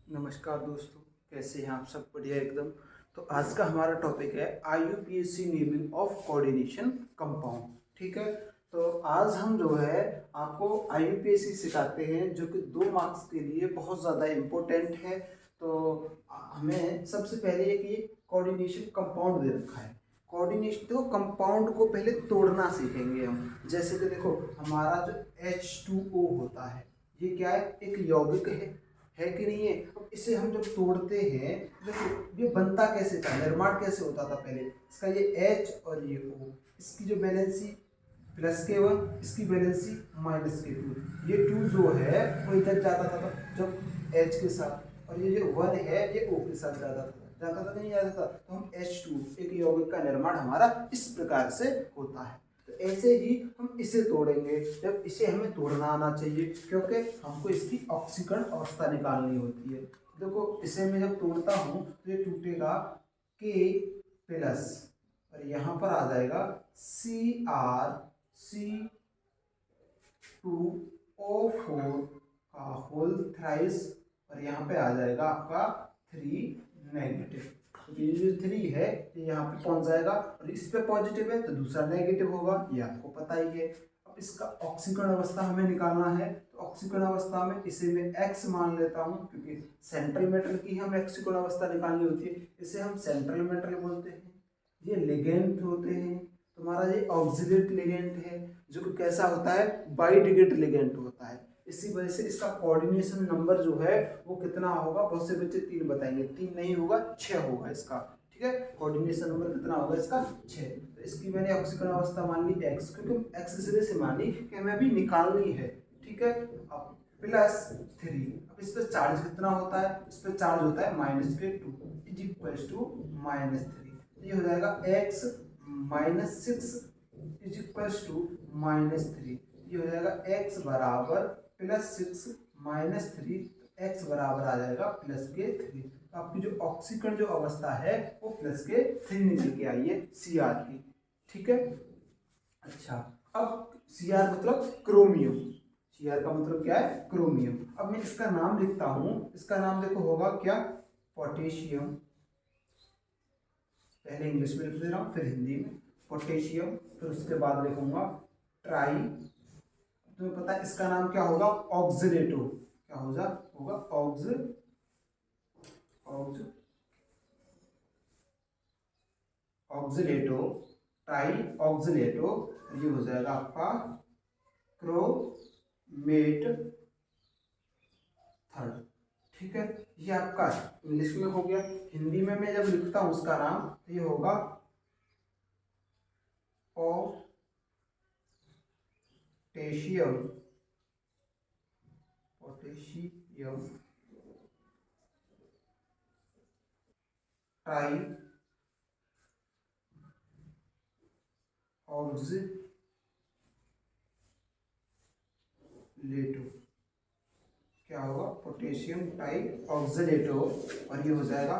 नमस्कार दोस्तों, कैसे हैं आप सब? बढ़िया एकदम। तो आज का हमारा टॉपिक है IUPAC naming of coordination compound. ठीक है, तो आज हम जो है आपको IUPAC सिखाते हैं, जो कि 2 मार्क्स के लिए बहुत ज़्यादा इम्पोर्टेंट है। तो हमें सबसे पहले एक ये कोऑर्डिनेशन कंपाउंड दे रखा है। कोऑर्डिनेशन तो कंपाउंड को पहले तोड़ना सीखेंगे हम। जैसे कि देखो, हमारा जो H2O होता है, ये क्या है? एक यौगिक है कि नहीं है? अब इसे हम जब तोड़ते हैं, देखो ये बनता कैसे था, निर्माण कैसे होता था पहले इसका। ये H और ये O, इसकी जो वैलेंसी +K1, इसकी वैलेंसी -K2। ये 2 जो है वो इधर जाता था जब H के साथ, और ये जो 1 है ये O के साथ जाता था नहीं जाता था। तो हम H2, एक यौगिक का निर्माण हमारा इस प्रकार से होता है। तो ऐसे ही हम इसे तोड़ेंगे। जब इसे हमें तोड़ना आना चाहिए, क्योंकि हमको इसकी ऑक्सीकरण अवस्था निकालनी होती है। देखो, इसे मैं जब तोड़ता हूँ तो ये टूटेगा K+, और यहाँ पर आ जाएगा Cr2O4 का होल थ्राइस, और यहाँ पे आ जाएगा आपका 3 नेगेटिव। ये जो 3 है ये यहाँ पे पहुंच जाएगा, और इस पे पॉजिटिव है तो दूसरा नेगेटिव होगा, ये आपको पता ही है। अब इसका ऑक्सीकरण अवस्था हमें निकालना है, तो ऑक्सीकरण अवस्था में इसे मैं x मान लेता हूँ, क्योंकि सेंट्रल मेटल की हमें ऑक्सीकरण अवस्था निकालनी होती है। इसे हम सेंट्रल मेटल बोलते हैं। ये लिगेंड होते हैं। तुम्हारा ये ऑक्सिलेट लिगेंड है, जो कि कैसा होता है? बाइडिगेट लिगेंड होता है। इसी वजह से इसका कोऑर्डिनेशन नंबर जो है वो कितना होगा? बहुत से बच्चे 3 बताएंगे, 3 नहीं होगा, 6 होगा इसका। ठीक है, कोऑर्डिनेशन नंबर कितना होगा इसका? 6। तो इसकी मैंने ऑक्सीकरण अवस्था मान ली x, क्योंकि x इसलिए से मानी कि हमें अभी निकालनी है। ठीक है, अब +3। अब इस पर चार्ज कितना होता है? इस पर चार्ज होता है -K2 = -3। ये हो जाएगा x -6 = -3। ये हो जाएगा x बराबर +6 -3, x बराबर आ जाएगा +K3। तो आपकी जो ऑक्सीकरण जो अवस्था है वो +K3 निकल के आई है Cr की। ठीक है, अच्छा, अब Cr मतलब क्रोमियम। Cr का मतलब क्या है? क्रोमियम। अब मैं इसका नाम लिखता हूं। इसका नाम देखो होगा क्या? पोटेशियम। पहले इंग्लिश में लिख दे रहा हूँ, फिर हिंदी में। पोटेशियम। फिर उसके बाद लिखूंगा ट्राई। तुम्हें पता है इसका नाम क्या होगा? ऑक्सिलेटो। क्या होगा? ऑक्सिलेटो, ट्राई ऑक्सिलेटो। ये हो जाएगा आपका क्रोमेट थर्ड। ठीक है, ये आपका इंग्लिश में हो गया। हिंदी में मैं जब लिखता हूं उसका नाम, तो ये होगा पोटेशियम ट्राई ऑक्सिलेटो। क्या होगा? पोटेशियम ट्राई ऑक्सिलेटो, और ये हो जाएगा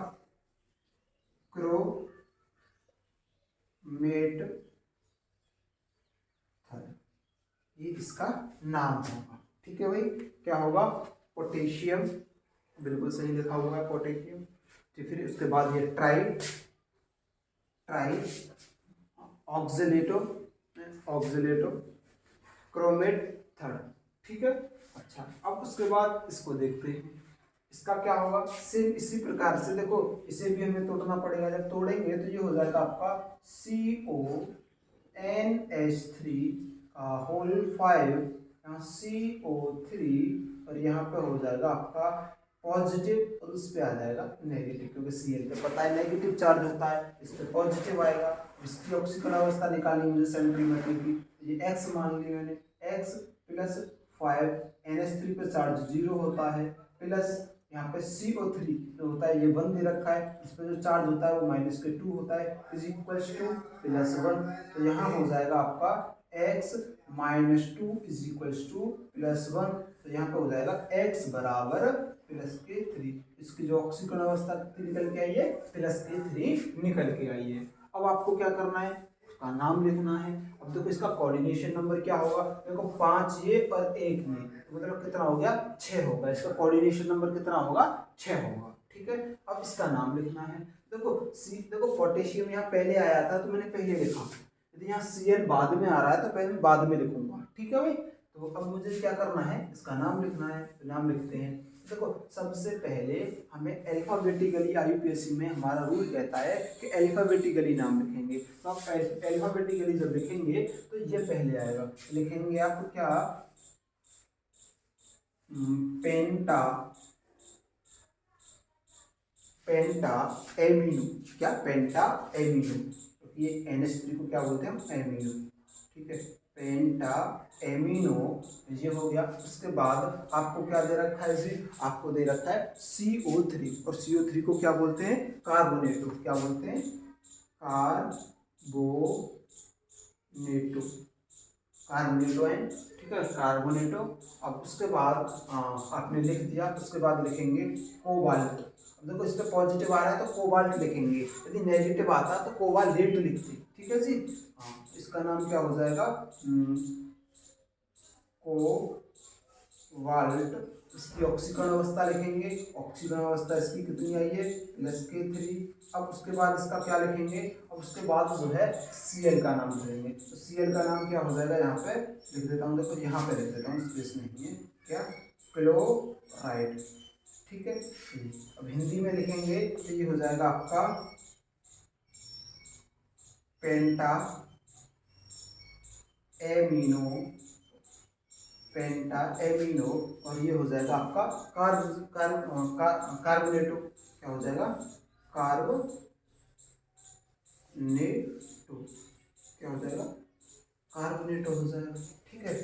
क्रोमेट थर्ड। ये इसका नाम होगा। ठीक है भाई, क्या होगा? पोटेशियम। बिल्कुल सही लिखा होगा, पोटेशियम। तो फिर उसके बाद ये ट्राई ऑक्सिलेटो क्रोमेट थर्ड। ठीक है, अच्छा, अब उसके बाद इसको देखते हैं। इसका क्या होगा? सेम इसी प्रकार से देखो, इसे भी हमें तोड़ना पड़ेगा। जब तोड़ेंगे तो ये हो जाएगा आपका CONH3 का होल 5, यहाँ CO3, और यहाँ पे हो जाएगा आपका पॉजिटिव, और उस पे आ जाएगा नेगेटिव, क्योंकि Cl पे पता है नेगेटिव चार्ज होता है, इस पे पॉजिटिव आएगा। इसकी ऑक्सीकरण अवस्था निकालनी मुझे सेंट्रल मेटल की, ये x मान ली मैंने। x +5, NH3 पे चार्ज 0 होता है, प्लस यहाँ पे CO3 जो होता है ये 1 दे रखा है, इस पे जो चार्ज होता है वो -K2 होता है, =+1। तो यहाँ हो जाएगा आपका x -2 +1। तो यहाँ पे हो जाएगा x बराबर +K3। इसकी जो ऑक्सीकरण अवस्था कितनी निकल के आई है? +K3 निकल के आई है। अब आपको क्या करना है? उसका नाम लिखना है। अब देखो इसका कोऑर्डिनेशन नंबर क्या होगा, देखो 5 ये और 1 में, मतलब कितना हो गया 6 होगा। इसका कोऑर्डिनेशन नंबर कितना होगा 6 होगा, ठीक है। अब इसका नाम लिखना है। देखो देखो पोटेशियम यहाँ पहले आया था तो मैंने पहले लिखा, यदि यहाँ Cl बाद में आ रहा है तो पहले बाद में लिखूंगा, ठीक है भाई। तो अब मुझे क्या करना है, इसका नाम लिखना है, तो नाम लिखते हैं। देखो सबसे पहले हमें अल्फाबेटिकली, आईयूपीएससी में हमारा रूल कहता है कि अल्फाबेटिकली नाम लिखेंगे। तो आप अल्फाबेटिकली जब लिखेंगे तो ये पहले आएगा, लिखेंगे आप क्या, पेंटा पेंटा एमिनो, क्या पेंटा एमिनो, तो ये NH3 को क्या बोलते हैं हम, एमिनो, ठीक है। पेंटा एमिनो ये हो गया। उसके बाद आपको क्या दे रखा है जी, आपको दे रखा है CO3, और CO3 को क्या बोलते हैं, कार्बोनेटो, क्या बोलते हैं, कार्बोनेटो, कार्बोनेटो है, ठीक है, कार्बोनेटो। अब उसके बाद आपने लिख दिया, उसके बाद लिखेंगे कोबाल्ट। अब देखो इस पर पॉजिटिव आ रहा है तो कोबाल्ट लिखेंगे, यदि नेगेटिव आता तो कोबालेट लिखते, ठीक है जी। इसका नाम क्या हो जाएगा, कोबाल्ट। इसकी ऑक्सीकरण अवस्था लिखेंगे, ऑक्सीकरण अवस्था इसकी कितनी आई है, +K3। अब उसके बाद इसका क्या लिखेंगे, अब उसके बाद जो है Cl का नाम लिखेंगे। तो Cl का नाम क्या हो जाएगा, यहाँ पे लिख देता हूँ, देखो यहाँ पे लिख देता हूँ, स्पेस नहीं है, क्या, क्लोराइड, ठीक है। अब हिंदी में लिखेंगे तो ये हो जाएगा आपका पेंटा एमिनो, पेंटा एमिनो, और ये हो जाएगा आपका कार्बोनेटो, क्या हो जाएगा, कार्बोनेटो, क्या हो जाएगा, कार्बोनेटो हो जाएगा, ठीक है।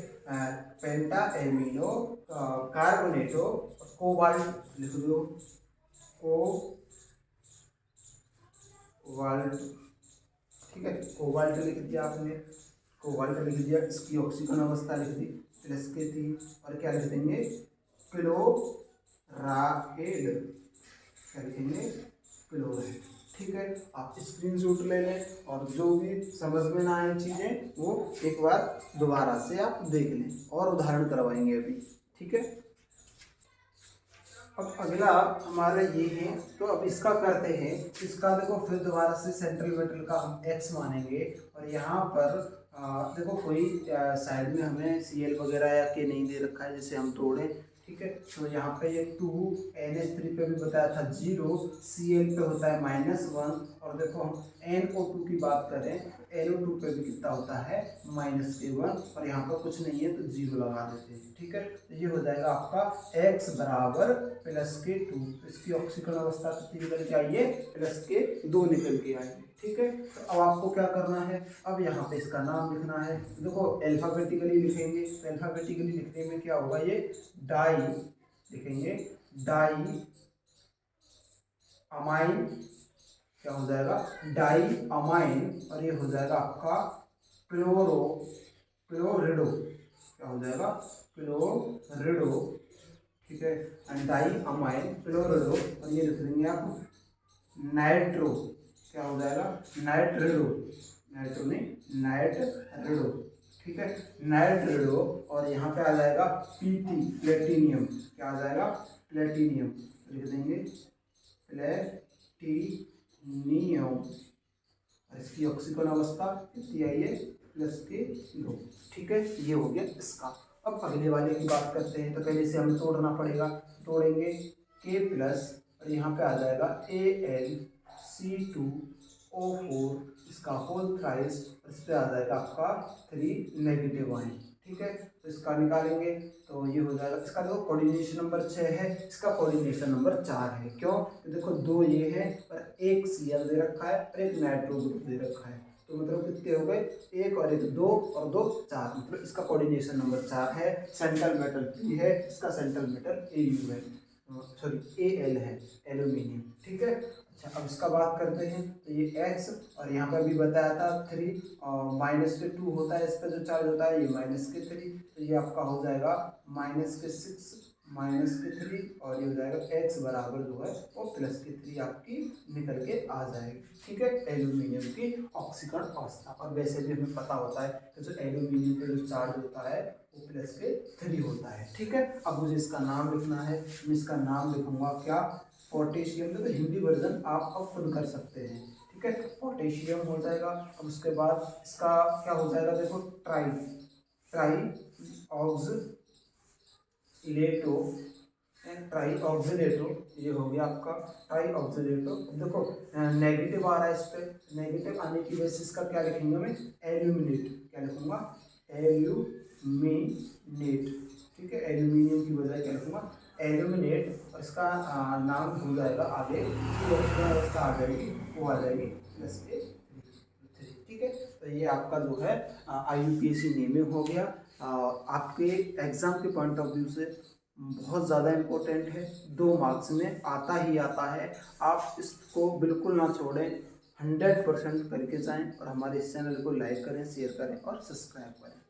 पेंटा एमिनो कार्बोनेटो, कोबाल्ट लिख दो, कोबाल्ट, ठीक है, कोबाल्ट लिख दिया आपने, कोबाल्ट लिख दिया। इसकी ऑक्सीकरण अवस्था लिख दी +K3, और क्या लिख देंगे, क्लोराइड, क्या लिखेंगे, क्लोराइड, ठीक है। आप स्क्रीनशॉट ले लें, और जो भी समझ में ना आए चीज़ें वो एक बार दोबारा से आप देख लें, और उदाहरण करवाएंगे अभी, ठीक है। अब अगला हमारा ये है, तो अब इसका करते हैं। इसका देखो फिर दोबारा से सेंट्रल मेटल का हम X मानेंगे, और यहाँ पर देखो कोई साइड में हमें Cl वगैरह या K नहीं दे रखा है, जिसे हम तोड़ें, ठीक है। तो यहाँ पे ये 2 NH3 पे भी बताया था 0, Cl पे होता है -1, और देखो हम NO2 की बात करें, NO2 पे भी कितना होता है, -1, और यहाँ पर कुछ नहीं है तो 0 लगा देते हैं, ठीक है। तो ये हो जाएगा आपका X बराबर +K2, इसकी ऑक्सीकरण अवस्था कितनी निकल के आई है, +K2 निकल के आई है, ठीक है। तो अब आपको क्या करना है, अब यहाँ पे इसका नाम लिखना है। देखो अल्फाबेटिकली लिखेंगे, तो अल्फाबेटिकली लिखने में क्या होगा, ये डाई लिखेंगे, डाई अमाइन, क्या हो जाएगा, डाई अमाइन, और ये हो जाएगा आपका क्लोरिडो, क्या हो जाएगा, क्लोरिडो, ठीक है। डाई अमाइन क्लोरिडो, और ये लिख देंगे आप नाइट्रो, क्या हो जाएगा, नाइट्रिडो, नाइट्रो नहीं नाइट्रिडो, ठीक है, नाइट्रिडो। और यहाँ पे आ जाएगा PT, प्लेटिनियम, क्या आ जाएगा, प्लेटिनियम, लिख देंगे प्लेटिनियम, और इसकी ऑक्सीकरण अवस्था कितनी आई है, +K2, ठीक है। ये हो गया इसका। अब अगले वाले की बात करते हैं, तो पहले से हमें तोड़ना पड़ेगा, तोड़ेंगे K+, और यहाँ पे आ जाएगा AlC2O4, इसका होल थ्राइस, इस पर आ जाएगा आपका 3 नेगेटिव आयन, ठीक है। तो इसका निकालेंगे तो ये हो जाएगा, इसका देखो कोऑर्डिनेशन नंबर 6 है, इसका कोऑर्डिनेशन नंबर 4 है, क्यों, तो देखो 2 ये है और एक Cl दे रखा है और एक नाइट्रो ग्रुप दे रखा है, तो मतलब कितने हो गए, 1 और 1 2 और 2 4, मतलब इसका कोऑर्डिनेशन नंबर 4 है। सेंट्रल मेटल 3 है, इसका सेंट्रल मेटल Au है, सॉरी Al है, एल्यूमिनियम, ठीक है। अच्छा अब इसका बात करते हैं, तो ये X, और यहाँ पर भी बताया था 3 और -2 होता है, इस पर जो चार्ज होता है ये -3, तो ये आपका हो जाएगा -6 -3 और ये हो जाएगा x बराबर जो है वो +3 आपकी निकल के आ जाएगी। ठीक है, एल्यूमिनियम की ऑक्सीकरण अवस्था। और वैसे भी हमें पता होता है कि जो एल्यूमिनियम पे जो चार्ज होता है वो +3 होता है। ठीक है, अब मुझे इसका नाम लिखना है। मैं इसका नाम लिखूंगा क्या, पोटेशियम। तो हिंदी वर्जन आप अब खुद कर सकते हैं। ठीक है, पोटेशियम हो जाएगा। अब उसके बाद इसका क्या हो जाएगा, देखो ट्राई ऑक्सीलेटो ट्राई ऑक्सीलेटो, ये हो गया आपका ट्राई ऑक्सीलेटो। देखो नेगेटिव आ रहा है, इस पर नेगेटिव आने की वजह से इसका क्या लिखेंगे, मैं एल्यूमिनेट, क्या लिखूंगा, एल्यूमिनेट। ठीक है, एल्यूमिनियम की बजाय क्या लिखूंगा, एल्यूमिनेट। और इसका नाम हो जाएगा आगे जो अवस्था आ जाएगी वो आ जाएगी +3। ठीक है, तो ये आपका जो है IUPAC नेमिंग हो गया। आपके एग्ज़ाम के पॉइंट ऑफ व्यू से बहुत ज़्यादा इम्पोर्टेंट है, 2 मार्क्स में आता ही आता है। आप इसको बिल्कुल ना छोड़ें, 100% करके जाएं और हमारे इस चैनल को लाइक करें, शेयर करें और सब्सक्राइब करें।